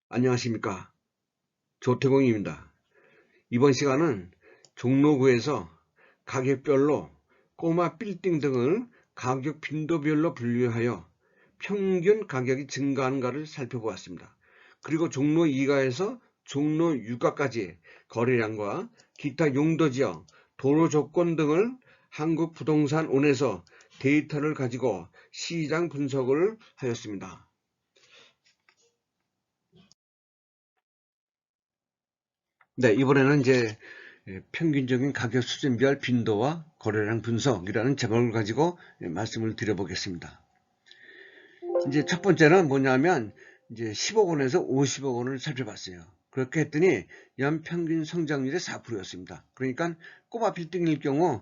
안녕하십니까. 조태공입니다. 이번 시간은 종로구에서 가격별로 꼬마 빌딩 등을 가격 빈도별로 분류하여 평균 가격이 증가하는가를 살펴보았습니다. 그리고 종로 2가에서 종로 6가까지 거래량과 기타 용도지역, 도로 조건 등을 한국부동산원에서 데이터를 가지고 시장 분석을 하였습니다. 네, 이번에는 이제 평균적인 가격 수준별 빈도와 거래량 분석이라는 제목을 가지고 말씀을 드려보겠습니다. 이제 첫 번째는 뭐냐면 이제 10억 원에서 50억 원을 살펴봤어요. 그렇게 했더니 연평균 성장률이 4%였습니다. 그러니까 꼬마 빌딩일 경우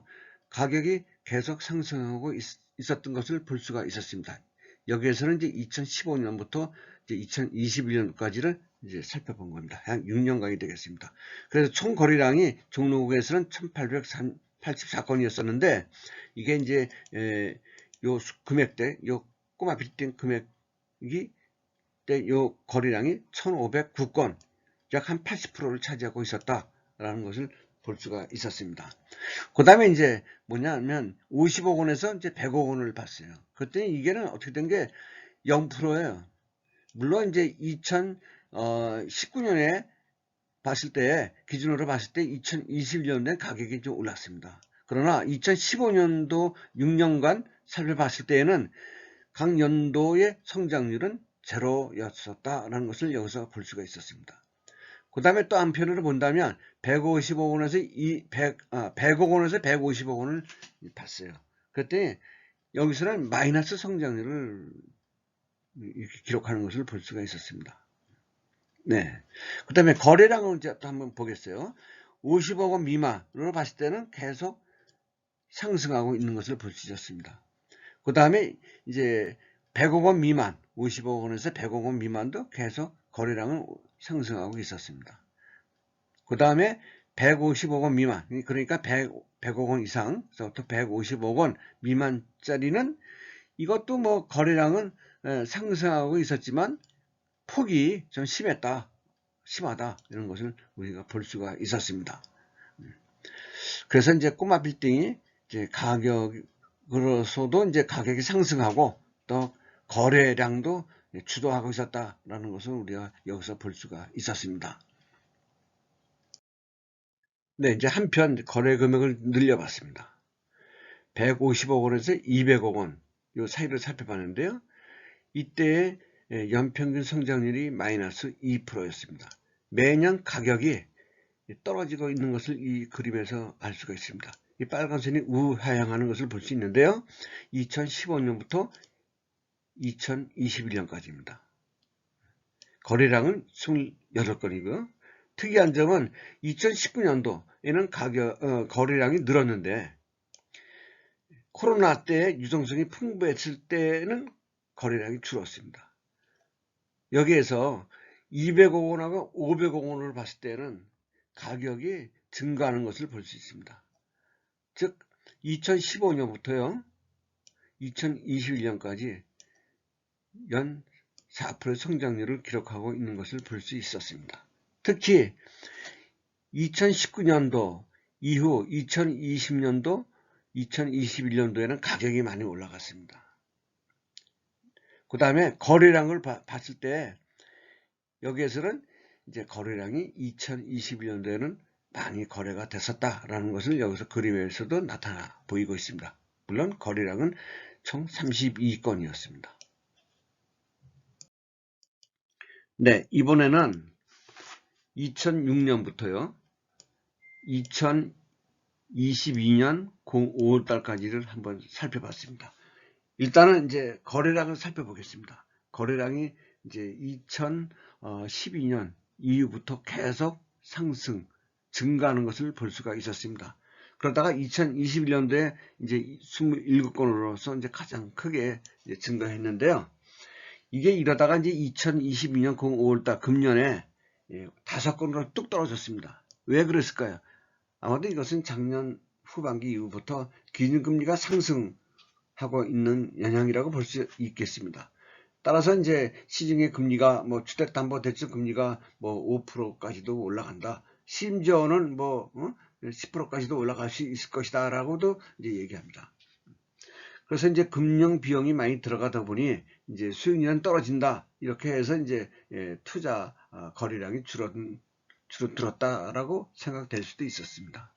가격이 계속 상승하고 있었던 것을 볼 수가 있었습니다. 여기에서는 이제 2015년부터 이제 2021년까지를 이제 살펴본 겁니다. 약 6년간이 되겠습니다. 그래서 총 거래량이 종로구에서는 1884건이었었는데 이게 이제 요 금액대, 요 꼬마 빌딩 금액이 요 거래량이 1509건, 약 한 80%를 차지하고 있었다라는 것을 볼 수가 있었습니다. 그 다음에 이제 뭐냐면 50억 원에서 이제 100억 원을 봤어요. 그랬더니 이게는 어떻게 된 게 0%예요. 물론 이제 2019년에 봤을 때, 기준으로 봤을 때 2021년에 가격이 좀 올랐습니다. 그러나 2015년도 6년간 살펴봤을 때에는 각 연도의 성장률은 제로였었다라는 것을 여기서 볼 수가 있었습니다. 그 다음에 또 한편으로 본다면 150억 원에서 100억 원에서 150억 원을 봤어요. 그랬더니 여기서는 마이너스 성장률을 이렇게 기록하는 것을 볼 수가 있었습니다. 네. 그 다음에 거래량을 이제 또 한번 보겠어요. 50억 원 미만으로 봤을 때는 계속 상승하고 있는 것을 볼 수 있었습니다. 그 다음에 이제 100억 원 미만, 50억 원에서 100억 원 미만도 계속 거래량은 상승하고 있었습니다. 그 다음에 150억 원 미만, 그러니까 100억 원 이상부터 150억 원 미만짜리는 이것도 뭐 거래량은 상승하고 있었지만 폭이 좀 심하다 이런 것을 우리가 볼 수가 있었습니다. 그래서 이제 꼬마 빌딩이 이제 가격으로서도 이제 가격이 상승하고 또 거래량도 주도하고 있었다라는 것을 우리가 여기서 볼 수가 있었습니다. 네, 이제 한편 거래 금액을 늘려봤습니다. 150억 원에서 200억 원, 요 사이를 살펴봤는데요. 이때의 연평균 성장률이 마이너스 2%였습니다. 매년 가격이 떨어지고 있는 것을 이 그림에서 알 수가 있습니다. 이 빨간 선이 우하향하는 것을 볼 수 있는데요. 2015년부터 2021년까지입니다. 거래량은 28건이고요. 특이한 점은 2019년도에는 거래량이 늘었는데 코로나 때 유동성이 풍부했을 때는 거래량이 줄었습니다. 여기에서 200억 원하고 500억 원을 봤을 때는 가격이 증가하는 것을 볼 수 있습니다. 즉 2015년부터요 2021년까지 연 4% 성장률을 기록하고 있는 것을 볼 수 있었습니다. 특히 2019년도 이후 2020년도, 2021년도에는 가격이 많이 올라갔습니다. 그 다음에 거래량을 봤을 때 여기에서는 이제 거래량이 2021년도에는 많이 거래가 됐었다라는 것을 여기서 그림에서도 나타나 보이고 있습니다. 물론 거래량은 총 32건이었습니다. 네, 이번에는 2006년부터요 2022년 5월달까지를 한번 살펴봤습니다. 일단은 이제 거래량을 살펴보겠습니다. 거래량이 이제 2012년 이후부터 계속 상승, 증가하는 것을 볼 수가 있었습니다. 그러다가 2021년도에 이제 27건으로서 이제 가장 크게 이제 증가했는데요. 이게 이러다가 이제 2022년 5월달 금년에 5건으로 뚝 떨어졌습니다. 왜 그랬을까요? 아마도 이것은 작년 후반기 이후부터 기준금리가 상승하고 있는 영향이라고 볼 수 있겠습니다. 따라서 이제 시중의 금리가 뭐 주택담보대출 금리가 뭐 5%까지도 올라간다. 심지어는 뭐 10%까지도 올라갈 수 있을 것이다라고도 이제 얘기합니다. 그래서 이제 금융 비용이 많이 들어가다 보니 이제 수익률은 떨어진다. 이렇게 해서 이제 투자 거래량이 줄어들었다라고 생각될 수도 있었습니다.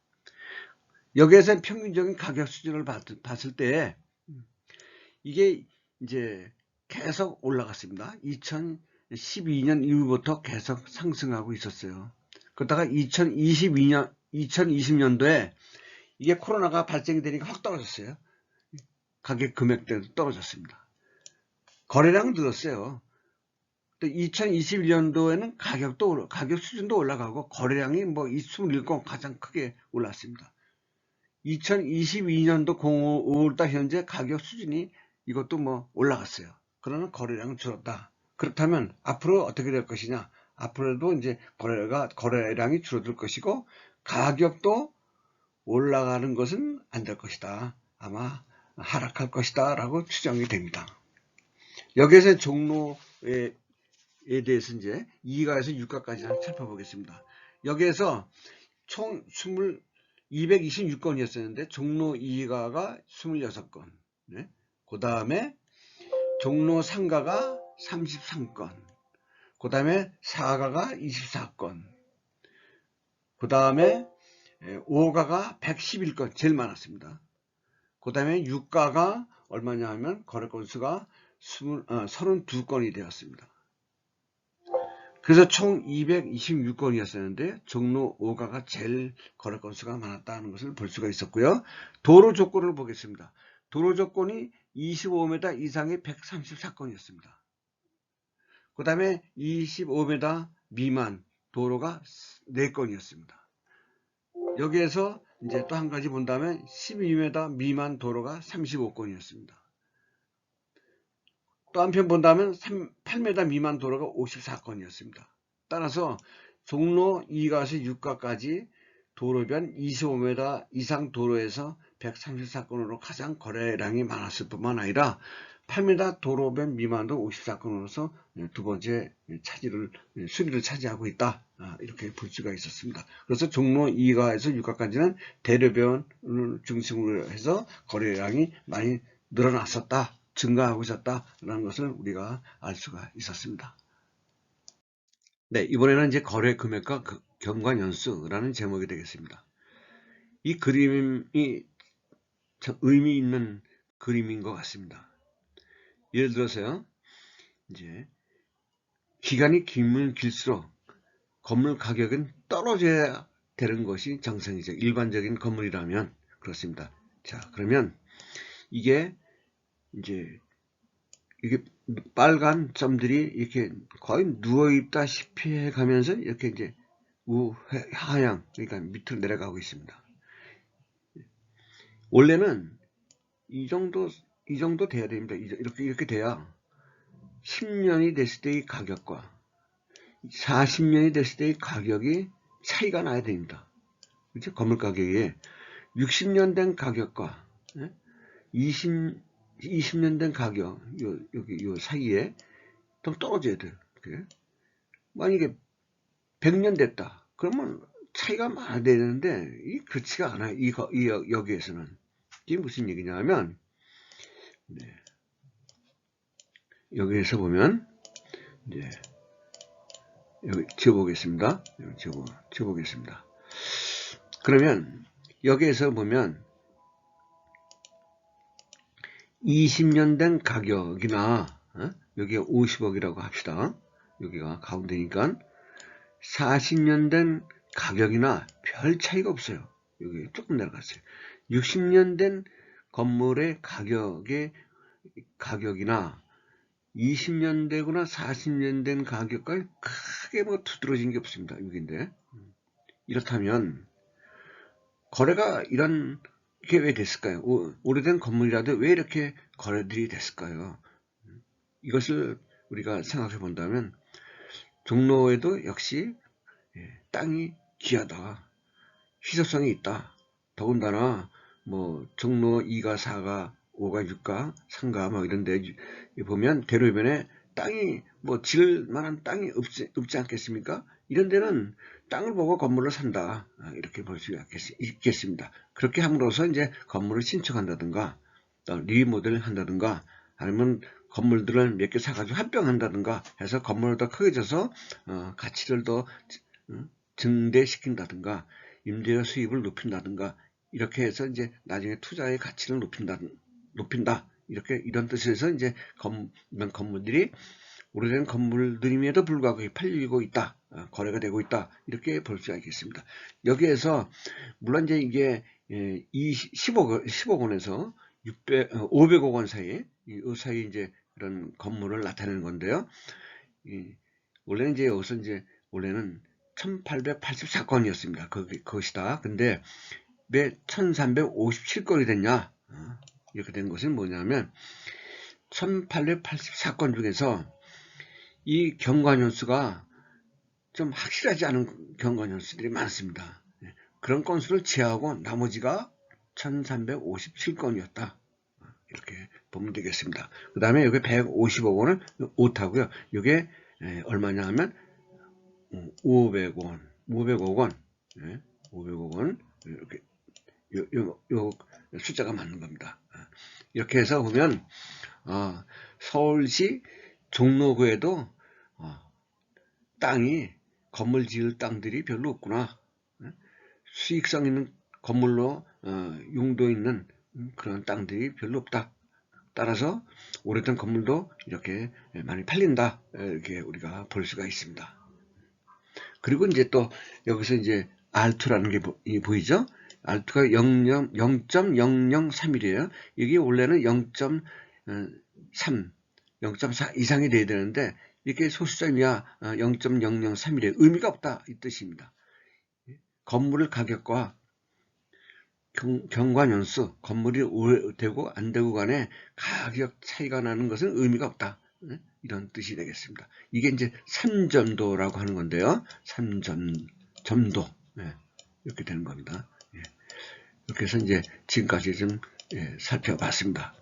여기에서 평균적인 가격 수준을 봤을 때 이게 이제 계속 올라갔습니다. 2012년 이후부터 계속 상승하고 있었어요. 그러다가 2020년도에 이게 코로나가 발생이 되니까 확 떨어졌어요. 가격 금액대도 떨어졌습니다. 거래량은 늘었어요. 2021년도에는 가격 수준도 올라가고 거래량이 뭐 27건 가장 크게 올랐습니다. 2022년도 5월달 현재 가격 수준이 이것도 뭐 올라갔어요. 그러나 거래량은 줄었다. 그렇다면 앞으로 어떻게 될 것이냐? 앞으로도 이제 거래량이 줄어들 것이고 가격도 올라가는 것은 안 될 것이다. 아마 하락할 것이다 라고 추정이 됩니다. 여기에서 종로에 대해서 이제 2가에서 6가까지 살펴보겠습니다. 여기에서 총 226건이었었는데 종로 2가가 26건, 네? 그 다음에 종로 3가가 33건, 그 다음에 4가가 24건, 그 다음에 5가가 111건, 제일 많았습니다. 그 다음에 6가가 얼마냐 하면 거래 건수가 32건이 되었습니다. 그래서 총 226건이었었는데 종로 5가가 제일 거래 건수가 많았다는 것을 볼 수가 있었고요. 도로 조건을 보겠습니다. 도로 조건이 25m 이상의 134건이었습니다. 그 다음에 25m 미만 도로가 4건이었습니다. 여기에서 이제 또 한 가지 본다면 12m 미만 도로가 35건이었습니다. 또 한편 본다면 8m 미만 도로가 54건이었습니다. 따라서 종로 2가에서 6가까지 도로변 25m 이상 도로에서 134건으로 가장 거래량이 많았을 뿐만 아니라 8m 도로변 미만도 54건으로서 두 번째 순위를 차지하고 있다. 이렇게 볼 수가 있었습니다. 그래서 종로 2가에서 6가까지는 대로변을 중심으로 해서 거래량이 많이 늘어났었다. 증가하고 있었다라는 것을 우리가 알 수가 있었습니다. 네, 이번에는 이제 거래 금액과 경과연수라는 제목이 되겠습니다. 이 그림이 참 의미 있는 그림인 것 같습니다. 예를 들어서요, 이제 기간이 길면 길수록 건물 가격은 떨어져야 되는 것이 정상이죠. 일반적인 건물이라면 그렇습니다. 자, 그러면 이게 빨간 점들이 이렇게 거의 누워있다시피 해가면서 이렇게 이제 하향, 그러니까 밑으로 내려가고 있습니다. 원래는 이 정도 돼야 됩니다. 이렇게 돼야 10년이 됐을 때의 가격과 40년이 됐을 때의 가격이 차이가 나야 됩니다. 그렇죠? 건물 가격이 60년 된 가격과 20년 된 가격, 여기 요 사이에 좀 떨어져야 돼요. 이렇게. 만약에 100년 됐다. 그러면 차이가 많아야 되는데, 그렇지가 않아요. 여기에서는. 이게 무슨 얘기냐 하면, 네. 여기에서 보면, 이제, 여기 지워보겠습니다. 지워보겠습니다. 그러면, 여기에서 보면, 20년 된 가격이나 여기가 50억이라고 합시다. 여기가 가운데니까 40년 된 가격이나 별 차이가 없어요. 여기 조금 내려갔어요. 60년 된 건물의 가격이나 20년 되거나 40년 된 가격과 크게 뭐 두드러진 게 없습니다. 여기인데 이렇다면 거래가 이런 이게 왜 됐을까요? 오래된 건물이라도 왜 이렇게 거래들이 됐을까요? 이것을 우리가 생각해 본다면 종로에도 역시 땅이 귀하다. 희소성이 있다. 더군다나 뭐 종로 2가, 4가, 5가, 6가, 3가 뭐 이런 데 보면 대로변에 땅이 뭐 지을 만한 땅이 없지 않겠습니까? 이런 데는 땅을 보고 건물을 산다. 이렇게 볼 수 있겠습니다. 그렇게 함으로써 이제 건물을 신축한다든가, 리모델을 한다든가, 아니면 건물들을 몇 개 사가지고 합병한다든가 해서 건물을 더 크게 져서 가치를 더 증대시킨다든가, 임대료 수입을 높인다든가, 이렇게 해서 이제 나중에 투자의 가치를 높인다. 이렇게 이런 뜻에서 이제 이런 건물들이 오래된 건물들임에도 불구하고 팔리고 있다, 거래가 되고 있다, 이렇게 볼 수가 있겠습니다. 여기에서 물론 이제 이게 10억 원에서 500억 원 사이, 이 사이 이제 그런 건물을 나타내는 건데요. 원래는 이제 여기서 이제 원래는 1884건이었습니다. 그것이다. 근데 왜 1357건이 됐냐? 이렇게 된 것은 뭐냐면 1884건 중에서 이 경과년수가 좀 확실하지 않은 경과년수들이 많습니다. 그런 건수를 제하고 나머지가 1357건이었다. 이렇게 보면 되겠습니다. 그 다음에 여기 150억 원을 오타고요. 이게 얼마냐 하면 500억 원, 500억 원, 이렇게 요 숫자가 맞는 겁니다. 이렇게 해서 보면 서울시 종로구에도 땅이 건물 지을 땅들이 별로 없구나. 수익성 있는 건물로 용도 있는 그런 땅들이 별로 없다. 따라서 오래된 건물도 이렇게 많이 팔린다. 이렇게 우리가 볼 수가 있습니다. 그리고 이제 또 여기서 이제 R2라는 게 보이죠? R2가 0.003이래요. 이게 원래는 0.3, 0.4 이상이 돼야 되는데 이렇게 소수점이야 0.003이래. 의미가 없다 이 뜻입니다. 건물의 가격과 경과년수, 건물이 오래되고 안 되고 간에 가격 차이가 나는 것은 의미가 없다. 이런 뜻이 되겠습니다. 이게 이제 삼점도라고 하는 건데요. 삼점도. 이렇게 되는 겁니다. 이렇게 해서 이제 지금까지 좀 살펴봤습니다.